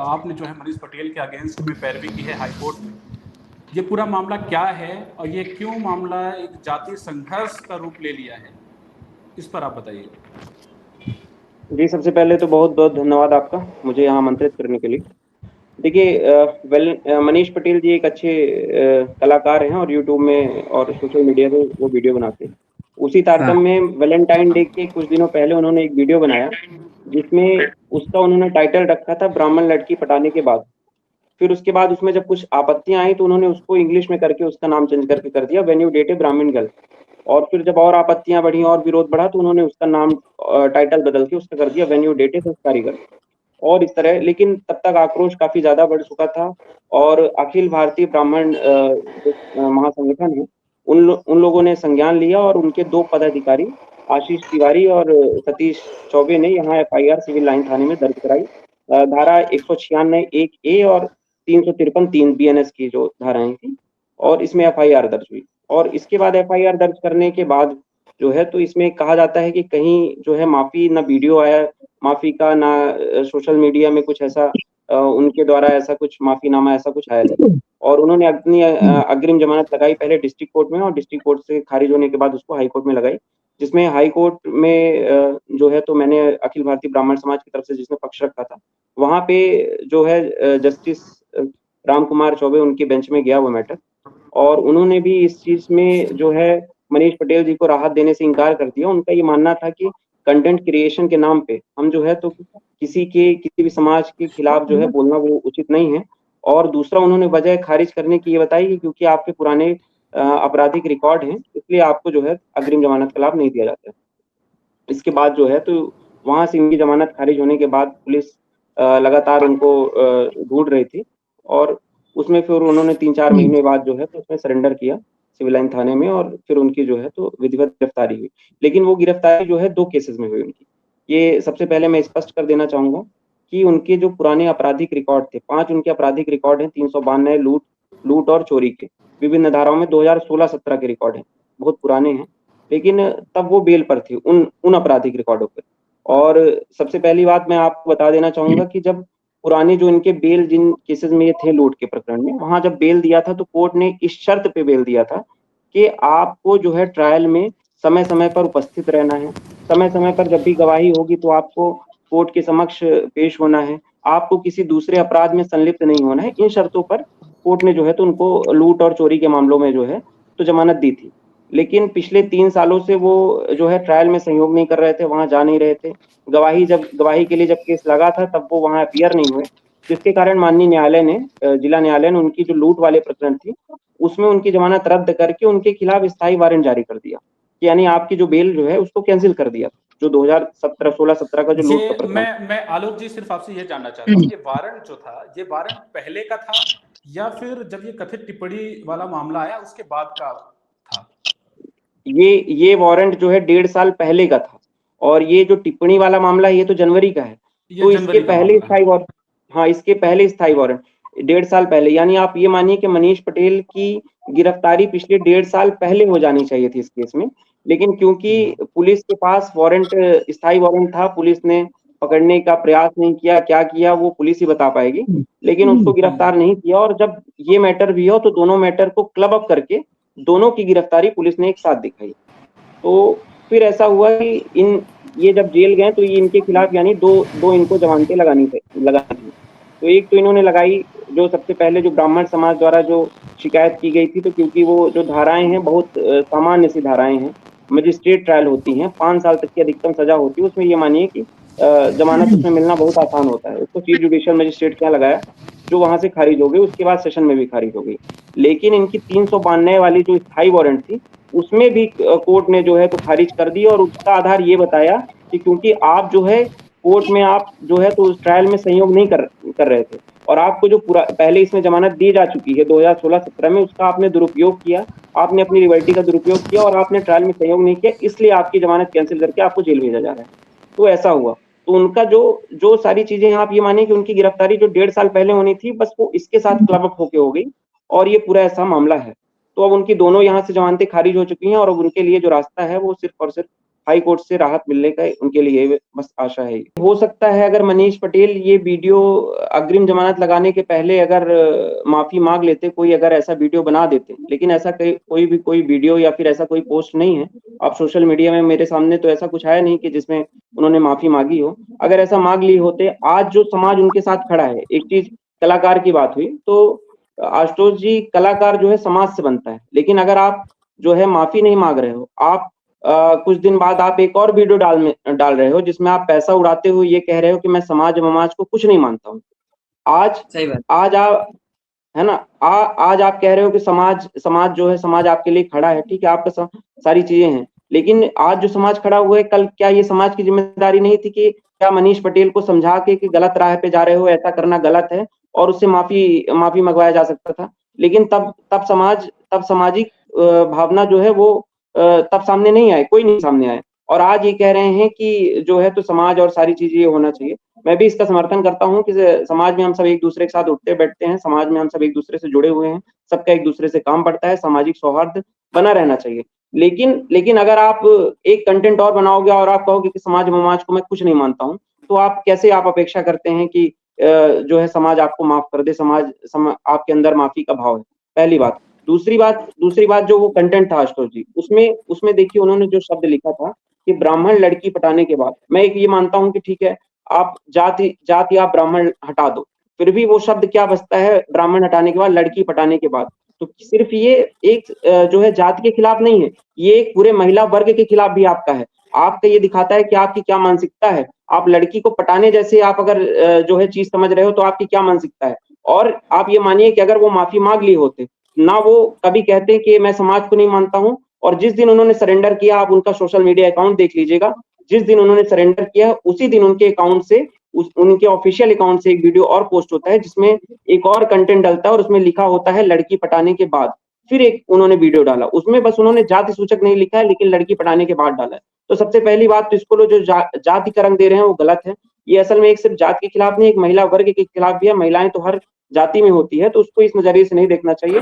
आपने जो है मनीष पटेल के अगेंस्ट में पैरवी की है हाई कोर्ट में, ये पूरा मामला क्या है और ये क्यों मामला एक जातीय संघर्ष का रूप ले लिया है, इस पर आप बताइए। जी, सबसे पहले तो बहुत बहुत धन्यवाद आपका मुझे यहाँ आमंत्रित करने के लिए। देखिए, मनीष पटेल जी एक अच्छे कलाकार हैं और यूट्यूब में और सोशल मीडिया पे वो वीडियो बनाते हैं। उसी तारतम्य में वैलेंटाइन डे के कुछ दिनों पहले उन्होंने एक वीडियो बनाया जिसमें उसका उन्होंने टाइटल रखा था ब्राह्मण लड़की पटाने के बाद। फिर उसके बाद उसमें जब कुछ आपत्तियां आई तो उन्होंने उसको इंग्लिश में करके उसका नाम चेंज करके कर दिया व्हेन यू डेट ए ब्राह्मण गर्ल। और फिर जब और आपत्तियां बढ़ी और विरोध बढ़ा तो उन्होंने उसका नाम टाइटल बदल के उसका कर दिया व्हेन यू डेट ए संस्कारी गर्ल। और इस तरह, लेकिन तब तक आक्रोश काफी ज्यादा बढ़ चुका था और अखिल भारतीय ब्राह्मण महासंगठन है, उन लोगों ने संज्ञान लिया और उनके 2 पदाधिकारी आशीष तिवारी और सतीश चौबे ने यहाँ एफआईआर सिविल लाइन थाने में दर्ज कराई। धारा 196(1)(a) और 353(3) बीएनएस की जो धाराएं थी, और इसमें एफआईआर दर्ज हुई। और इसके बाद एफआईआर दर्ज करने के बाद जो है तो इसमें कहा जाता है कि कहीं जो है माफी ना वीडियो आया माफी का, ना सोशल मीडिया में कुछ ऐसा उनके द्वारा ऐसा कुछ माफीनामा ऐसा कुछ आया नहीं। और उन्होंने अपनी अग्रिम जमानत लगाई पहले डिस्ट्रिक्ट कोर्ट में और डिस्ट्रिक्ट कोर्ट से खारिज होने के बाद उसको हाई कोर्ट में लगाई, जिसमें हाई कोर्ट में जो है तो मैंने अखिल भारतीय ब्राह्मण समाज की तरफ से जिसने पक्ष रखा था, वहां पे जो है जस्टिस राम कुमार चौबे उनके बेंच में गया वो मैटर, और उन्होंने भी इस चीज में जो है मनीष पटेल जी को राहत देने से इनकार कर दिया। उनका ये मानना था कि कंटेंट क्रिएशन के नाम पे हम जो है तो किसी भी समाज के खिलाफ जो है बोलना वो उचित नहीं है। और दूसरा उन्होंने वजह खारिज करने की ये बताई कि क्योंकि आपके पुराने आपराधिक रिकॉर्ड हैं, इसलिए आपको जो है अग्रिम जमानत का लाभ नहीं दिया जाता है। इसके बाद जो है तो वहां से इनकी जमानत खारिज होने के बाद पुलिस लगातार उनको ढूंढ रही थी, और उसमें फिर उन्होंने 3-4 महीने बाद जो है तो उसमें सरेंडर किया सिविल लाइन थाने में, और फिर उनकी जो है तो विधिवत गिरफ्तारी हुई। लेकिन वो गिरफ्तारी जो है 2 केसेस में हुई उनकी। ये सबसे पहले मैं स्पष्ट कर देना चाहूंगा कि उनके जो पुराने आपराधिक रिकॉर्ड थे, 5 उनके आपराधिक रिकॉर्ड हैं, 392 लूट और चोरी के विभिन्न धाराओं में 2016-17 के रिकॉर्ड हैं, बहुत पुराने हैं। लेकिन तब वो बेल पर थे उन आपराधिक रिकॉर्डों पर। और सबसे पहली बात मैं आपको बता देना चाहूंगा कि जब पुराने जो इनके बेल जिन केसेस में ये थे लूट के प्रकरण में, वहां जब बेल दिया था तो कोर्ट ने इस शर्त पे बेल दिया था कि आपको जो है ट्रायल में समय समय पर उपस्थित रहना है, समय समय पर जब भी गवाही होगी तो आपको कोर्ट के समक्ष पेश होना है, आपको किसी दूसरे अपराध में संलिप्त नहीं होना है। इन शर्तों पर कोर्ट ने जो है तो उनको लूट और चोरी के मामलों में जो है तो जमानत दी थी। लेकिन पिछले 3 सालों से वो जो है ट्रायल में सहयोग नहीं कर रहे थे, वहां जा नहीं रहे थे। गवाही के लिए जब केस लगा था तब वो वहां अपीयर नहीं हुए, जिसके कारण माननीय न्यायालय ने, जिला न्यायालय ने उनकी जो लूट वाले प्रकरण थी उसमें उनकी जमानत रद्द करके उनके खिलाफ स्थायी वारंट जारी कर दिया, यानी आपकी जो बेल जो है उसको कैंसिल कर दिया, जो 2016-17 का जो लूट का ये प्रकरण। मैं आलोक जी सिर्फ आपसे ये जानना चाहता हूँ, ये वारंट जो था, ये वारंट पहले का था या फिर जब ये कथित टिप्पणी वाला मामला आया उसके बाद का था? ये वारंट जो है 1.5 साल पहले का था, और ये जो टिप्पणी वाला मामला है ये तो जनवरी का है। ये तो इसके जनवरी का पहले मामला है। स्थायी वारंट, हाँ इसके पहले स्थायी वारंट 1.5 साल पहले, यानी आप ये मानिए कि मनीष पटेल की गिरफ्तारी पिछले 1.5 साल पहले हो जानी चाहिए थी इस केस में। लेकिन क्योंकि पुलिस के पास वारंट, स्थायी वारंट था, पुलिस ने पकड़ने का प्रयास नहीं किया, क्या किया वो पुलिस ही बता पाएगी, लेकिन उसको गिरफ्तार नहीं किया। और जब ये मैटर भी हो तो दोनों मैटर को क्लब अप करके दोनों की गिरफ्तारी पुलिस ने एक साथ दिखाई। तो फिर ऐसा हुआ कि ये जब जेल गए तो ये इनके खिलाफ यानी दो इनको जमानतें लगानी थी। तो एक तो इन्होंने लगाई, जो सबसे पहले जो ब्राह्मण समाज द्वारा जो शिकायत की गई थी, तो क्योंकि वो जो धाराएं हैं बहुत सामान्य सी धाराएं हैं, मजिस्ट्रेट ट्रायल होती हैं, 5 साल तक की अधिकतम सजा होती है, उसमें ये मानिए कि जमानत उसमें मिलना बहुत आसान होता है। उसको चीफ जुडिशियल मजिस्ट्रेट क्या लगाया, जो वहां से खारिज हो गई, उसके बाद सेशन में भी खारिज हो गई। लेकिन इनकी 392 वाली जो स्थायी वारंट थी उसमें भी कोर्ट ने जो है तो खारिज कर दी, और उसका आधार ये बताया कि क्योंकि आप जो है कोर्ट में आप जो है तो उस ट्रायल में सहयोग नहीं कर रहे थे, और आपको जो पूरा पहले इसमें जमानत दी जा चुकी है 2016-17 में, उसका आपने दुरुपयोग किया, आपने अपनी लिबर्टी का दुरुपयोग किया और आपने ट्रायल में सहयोग नहीं किया, इसलिए आपकी जमानत कैंसिल करके आपको जेल भेजा जा रहा है। तो ऐसा हुआ। तो उनका जो सारी चीजें आप ये मानिए कि उनकी गिरफ्तारी जो 1.5 साल पहले होनी थी, बस वो इसके साथ क्लब अप होके हो गई, और ये पूरा ऐसा मामला है। तो अब उनकी दोनों यहाँ से जमानतें खारिज हो चुकी हैं, और अब उनके लिए जो रास्ता है वो सिर्फ और सिर्फ हाई कोर्ट से राहत मिलने का उनके लिए बस आशा है। हो सकता है अगर मनीष पटेल ये वीडियो अग्रिम जमानत लगाने के पहले अगर माफी मांग लेते, कोई अगर ऐसा वीडियो बना देते, लेकिन ऐसा कोई वीडियो या फिर ऐसा कोई पोस्ट नहीं है। अब सोशल मीडिया में मेरे सामने तो ऐसा कुछ आया नहीं कि जिसमें उन्होंने माफी मांगी हो। अगर ऐसा मांग ली होते, आज जो समाज उनके साथ खड़ा है, एक चीज कलाकार की बात हुई तो आशुतोष जी, कलाकार जो है समाज से बनता है, लेकिन अगर आप जो है माफी नहीं मांग रहे हो, आप कुछ दिन बाद आप एक और वीडियो डाल रहे हो जिसमें आप पैसा उड़ाते हुए ये कह रहे हो कि मैं समाज ममाज को कुछ नहीं मानता हूँ। आज सही बात। आज आप है ना, आज आप कह रहे हो कि समाज जो है, समाज आपके लिए खड़ा है, ठीक है, आपका सारी चीजें हैं, लेकिन आज जो समाज खड़ा हुआ है, कल क्या ये समाज की जिम्मेदारी नहीं थी कि क्या मनीष पटेल को समझा के कि गलत राह पे जा रहे हो, ऐसा करना गलत है, और उससे माफी मंगवाया जा सकता था। लेकिन तब सामाजिक भावना जो है वो तब सामने नहीं आए, कोई नहीं सामने आए, और आज ये कह रहे हैं कि जो है तो समाज और सारी चीजें ये होना चाहिए। मैं भी इसका समर्थन करता हूँ कि समाज में हम सब एक दूसरे के साथ उठते बैठते हैं, समाज में हम सब एक दूसरे से जुड़े हुए हैं, सबका एक दूसरे से काम पड़ता है, सामाजिक सौहार्द बना रहना चाहिए। लेकिन अगर आप एक कंटेंट और बनाओगे और आप कहोगे कि समाज ममाज को मैं कुछ नहीं मानता हूँ, तो आप कैसे अपेक्षा करते हैं कि जो है समाज आपको माफ कर दे, समाज आपके अंदर माफी का भाव है, पहली बात। दूसरी बात जो वो कंटेंट था आशुतोष जी, उसमें देखिए उन्होंने जो शब्द लिखा था कि ब्राह्मण लड़की पटाने के बाद, मैं एक ये मानता हूँ कि ठीक है, आप जाति आप ब्राह्मण हटा दो, फिर भी वो शब्द क्या बचता है ब्राह्मण हटाने के बाद, लड़की पटाने के बाद। तो सिर्फ ये एक जो है जाति के खिलाफ नहीं है, ये एक पूरे महिला वर्ग के खिलाफ भी आपका है। आपका ये दिखाता है कि आपकी क्या मानसिकता है। आप लड़की को पटाने जैसे आप अगर जो है चीज समझ रहे हो, तो आपकी क्या मानसिकता है। और आप ये मानिए कि अगर वो माफी मांग लिए होते ना, वो कभी कहते कि मैं समाज को नहीं मानता हूँ, और जिस दिन उन्होंने सरेंडर किया, आप उनका सोशल मीडिया अकाउंट देख लीजिएगा, जिस दिन उन्होंने सरेंडर किया उसी दिन उनके अकाउंट से, उनके ऑफिशियल अकाउंट से एक वीडियो और पोस्ट होता है जिसमें एक और कंटेंट डलता है और उसमें लिखा होता है लड़की पटाने के बाद। फिर एक उन्होंने वीडियो डाला, उसमें बस उन्होंने जाति सूचक नहीं लिखा है, लेकिन लड़की पटाने के बाद डाला है। तो सबसे पहली बात तो इसको जो जाति का रंग दे रहे हैं वो गलत है। ये असल में एक सिर्फ जाति के खिलाफ नहीं, एक महिला वर्ग के खिलाफ भी है। महिलाएं तो हर जाति में होती है, तो उसको इस नजरिए से नहीं देखना चाहिए।